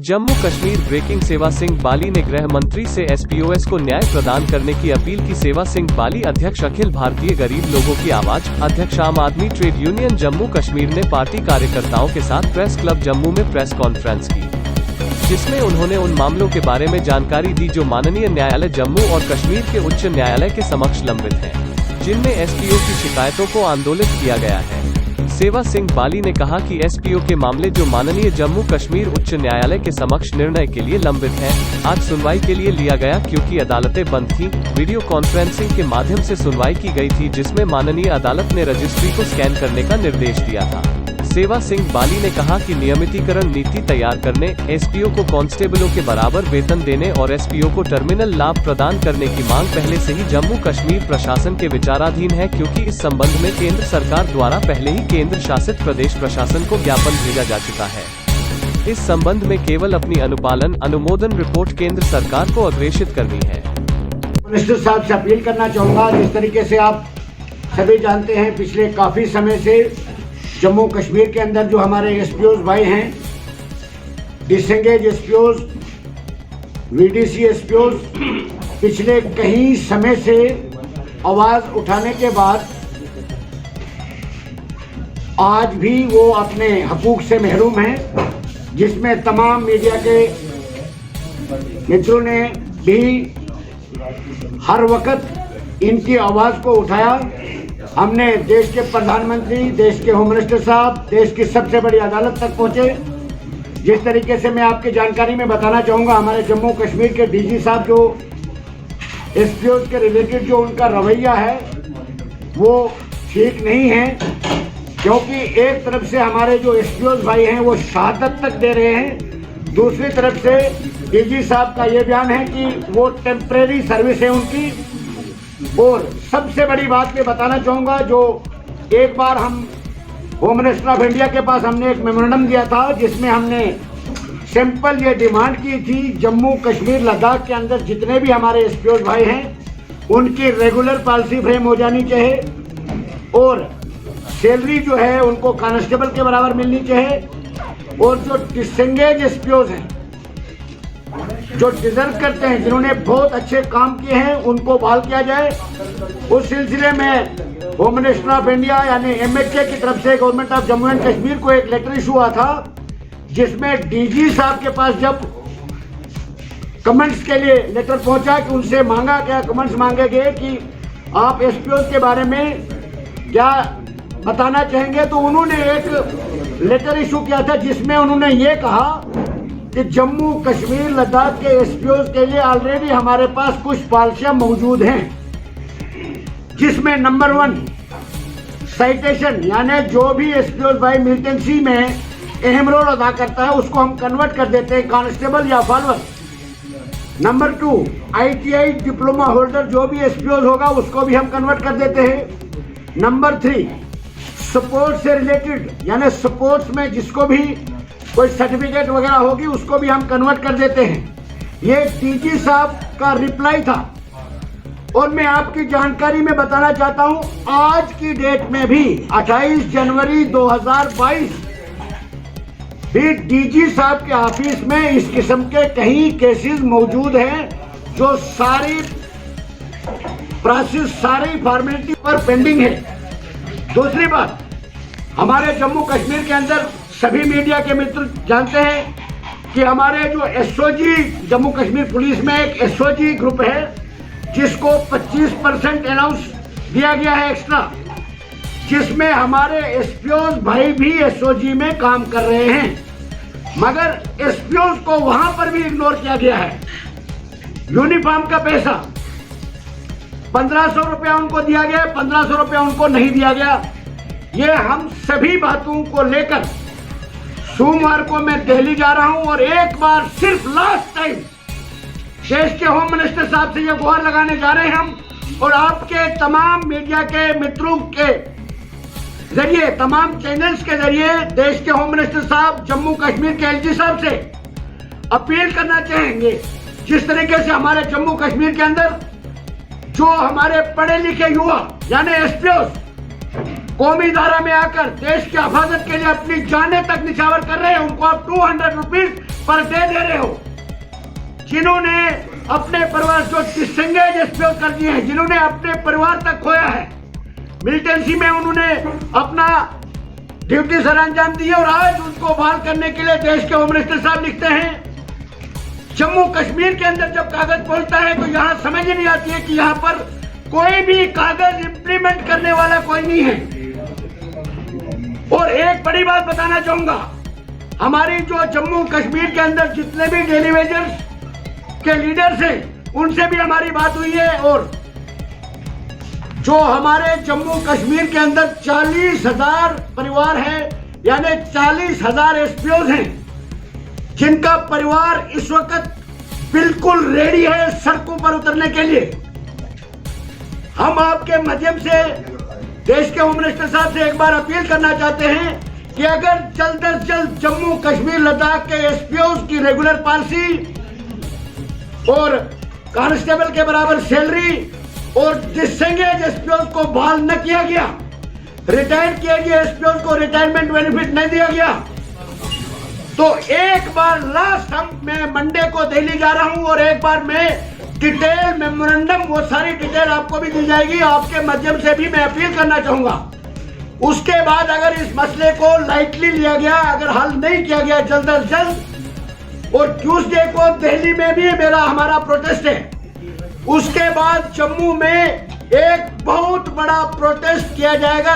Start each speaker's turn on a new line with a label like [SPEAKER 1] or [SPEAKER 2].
[SPEAKER 1] Jammu Kashmir breaking. सेवा सिंह बाली ने गृह मंत्री से एसपीओएस को न्याय प्रदान करने की अपील की। सेवा सिंह बाली अध्यक्ष अखिल भारतीय गरीब लोगों की आवाज, अध्यक्ष आम आदमी ट्रेड यूनियन जम्मू कश्मीर ने पार्टी कार्यकर्ताओं के साथ प्रेस क्लब जम्मू में प्रेस कॉन्फ्रेंस की, जिसमें उन्होंने उन मामलों के बारे में जानकारी दी जो माननीय न्यायालय जम्मू और कश्मीर के उच्च न्यायालय के समक्ष लंबित हैं, जिनमें एसपीओ की शिकायतों को आंदोलित किया गया है। सेवा सिंह बाली ने कहा कि एसपीओ के मामले जो माननीय जम्मू कश्मीर उच्च न्यायालय के समक्ष निर्णय के लिए लंबित हैं, आज सुनवाई के लिए लिया गया क्योंकि अदालतें बंद थीं। वीडियो कॉन्फ्रेंसिंग के माध्यम से सुनवाई की गई थी, जिसमें माननीय अदालत ने रजिस्ट्री को स्कैन करने का निर्देश दिया था। सेवा सिंह बाली ने कहा कि नियमितीकरण नीति तैयार करने, एसपीओ को कांस्टेबलों के बराबर वेतन देने और एसपीओ को टर्मिनल लाभ प्रदान करने की मांग पहले से ही जम्मू कश्मीर प्रशासन के विचाराधीन है, क्योंकि इस संबंध में केंद्र सरकार द्वारा पहले ही केंद्र शासित प्रदेश प्रशासन को ज्ञापन भेजा जा चुका है। इस संबंध में केवल अपनी अनुमोदन रिपोर्ट केंद्र सरकार को अग्रेषित करनी है।
[SPEAKER 2] मिनिस्टर साहब से अपील करना चाहूँगा, जिस तरीके से आप सभी जानते हैं, पिछले काफ़ी समय से जम्मू कश्मीर के अंदर जो हमारे एसपीओज भाई हैं, डिसंगेज एसपीओज, वीडीसी एसपीओज, पिछले कई समय से आवाज़ उठाने के बाद आज भी वो अपने हकूक से महरूम हैं, जिसमें तमाम मीडिया के मित्रों ने भी हर वक्त इनकी आवाज़ को उठाया। हमने देश के प्रधानमंत्री, देश के होम मिनिस्टर साहब, देश की सबसे बड़ी अदालत तक पहुंचे। जिस तरीके से मैं आपकी जानकारी में बताना चाहूँगा, हमारे जम्मू कश्मीर के डीजी साहब जो एसपीओज के रिलेटेड जो उनका रवैया है वो ठीक नहीं है, क्योंकि एक तरफ से हमारे जो एसपीओज भाई हैं वो शहादत तक दे रहे हैं, दूसरी तरफ से डीजी साहब का ये बयान है कि वो टेम्परेरी सर्विस है उनकी। और सबसे बड़ी बात मैं बताना चाहूँगा, जो एक बार हम होम मिनिस्टर ऑफ इंडिया के पास हमने एक मेमोरेंडम दिया था, जिसमें हमने सिंपल ये डिमांड की थी, जम्मू कश्मीर लद्दाख के अंदर जितने भी हमारे एसपीओ भाई हैं उनकी रेगुलर पॉलिसी फ्रेम हो जानी चाहिए और सैलरी जो है उनको कांस्टेबल के बराबर मिलनी चाहिए, और जो डिसंगेज एसपीओज हैं, जो डिजर्व करते हैं, जिन्होंने बहुत अच्छे काम किए हैं, उनको बहाल किया जाए। उस सिलसिले में होम मिनिस्टर ऑफ इंडिया यानी एमएचए की तरफ से government of Jammu and Kashmir को एक लेटर इशू हुआ था, जिसमें डीजी साहब के पास जब कमेंट्स के लिए लेटर पहुंचा कि उनसे मांगा गया, कमेंट्स मांगे गए कि आप एसपीओ के बारे में क्या बताना चाहेंगे, तो उन्होंने एक लेटर इशू किया था, जिसमें उन्होंने ये कहा कि जम्मू कश्मीर लद्दाख के एसपीओज के लिए ऑलरेडी हमारे पास कुछ पॉलिसियां मौजूद हैं, जिसमें नंबर 1 साइटेशन, यानी जो भी एसपीओज भाई मिलिटेंसी में अहम रोल अदा करता है उसको हम कन्वर्ट कर देते हैं कांस्टेबल या follower. Number 2 ITI diploma holder जो भी एसपीओज होगा उसको भी हम कन्वर्ट कर देते हैं। नंबर 3 स्पोर्ट्स से रिलेटेड, यानी स्पोर्ट्स में जिसको भी कोई सर्टिफिकेट वगैरह होगी उसको भी हम कन्वर्ट कर देते हैं। ये डीजी साहब का रिप्लाई था, और मैं आपकी जानकारी में बताना चाहता हूं, आज की डेट में भी 28 जनवरी 2022 भी डीजी साहब के ऑफिस में इस किस्म के कई केसेस मौजूद हैं, जो सारी प्रोसेस, सारी फॉर्मेलिटी पर पेंडिंग है। दूसरी बात, हमारे जम्मू कश्मीर के अंदर सभी मीडिया के मित्र जानते हैं कि हमारे जो एसओजी जम्मू कश्मीर पुलिस में एक एसओजी ग्रुप है, जिसको 25% अलाउंस दिया गया है एक्स्ट्रा, जिसमें हमारे एसपीओज भाई भी एसओजी में काम कर रहे हैं, मगर एसपीओज को वहां पर भी इग्नोर किया गया है। यूनिफॉर्म का पैसा 1500 रुपया उनको दिया गया, 1500 रुपया उनको नहीं दिया गया। ये हम सभी बातों को लेकर सोमवार को मैं दिल्ली जा रहा हूं, और एक बार सिर्फ लास्ट टाइम देश के होम मिनिस्टर साहब से ये गुहार लगाने जा रहे हैं हम, और आपके तमाम मीडिया के मित्रों के जरिए, तमाम चैनल्स के जरिए देश के होम मिनिस्टर साहब, जम्मू कश्मीर के एलजी साहब से अपील करना चाहेंगे, जिस तरीके से हमारे जम्मू कश्मीर के अंदर जो हमारे पढ़े लिखे युवा यानी एसपीओ कौमी धारा में आकर देश की हिफाजत के लिए अपनी जानें तक निछावर कर रहे हैं, उनको आप 200 रुपीज पर दे रहे हो, जिन्होंने अपने परिवार जो डिसएंगेज एसपीओ कर दिए हैं, जिन्होंने अपने परिवार तक खोया है, मिलिटेंसी में उन्होंने अपना ड्यूटी सर अंजाम दी और आज उनको बहाल करने के लिए देश के होम मिनिस्टर साहब लिखते हैं जम्मू कश्मीर के अंदर जब कागज पहुंचता है तो यहां समझ ही नहीं आती है कि यहां पर कोई भी कागज इंप्लीमेंट करने वाला कोई नहीं है। और एक बड़ी बात बताना चाहूंगा, हमारी जो जम्मू कश्मीर के अंदर जितने भी डेली वेजर्स के लीडर्स हैं उनसे भी हमारी बात हुई है और जो हमारे जम्मू कश्मीर के अंदर 40,000 परिवार हैं, यानी 40,000 एसपीओ हैं, जिनका परिवार इस वक्त बिल्कुल रेडी है सड़कों पर उतरने के लिए। हम आपके माध्यम से देश के होम मिनिस्टर साहब से एक बार अपील करना चाहते हैं कि अगर जल्द से जल्द जम्मू कश्मीर लद्दाख के एसपीओ की रेगुलर पॉलिसी और कांस्टेबल के बराबर सैलरी और डिसएंगेज एसपीओ को बहाल न किया गया, रिटायर किए गए एसपीओ को रिटायरमेंट बेनिफिट नहीं दिया गया, तो एक बार लास्ट मैं मंडे को दिल्ली जा रहा हूं और एक बार मैं डिटेल मेमोरेंडम, वो सारी डिटेल आपको भी दी जाएगी। आपके माध्यम से भी मैं अपील करना चाहूंगा, उसके बाद अगर इस मसले को लाइटली लिया गया, अगर हल नहीं किया गया जल्द से जल्द, और ट्यूसडे को दिल्ली में भी हमारा प्रोटेस्ट है, उसके बाद जम्मू में एक बहुत बड़ा प्रोटेस्ट किया जाएगा।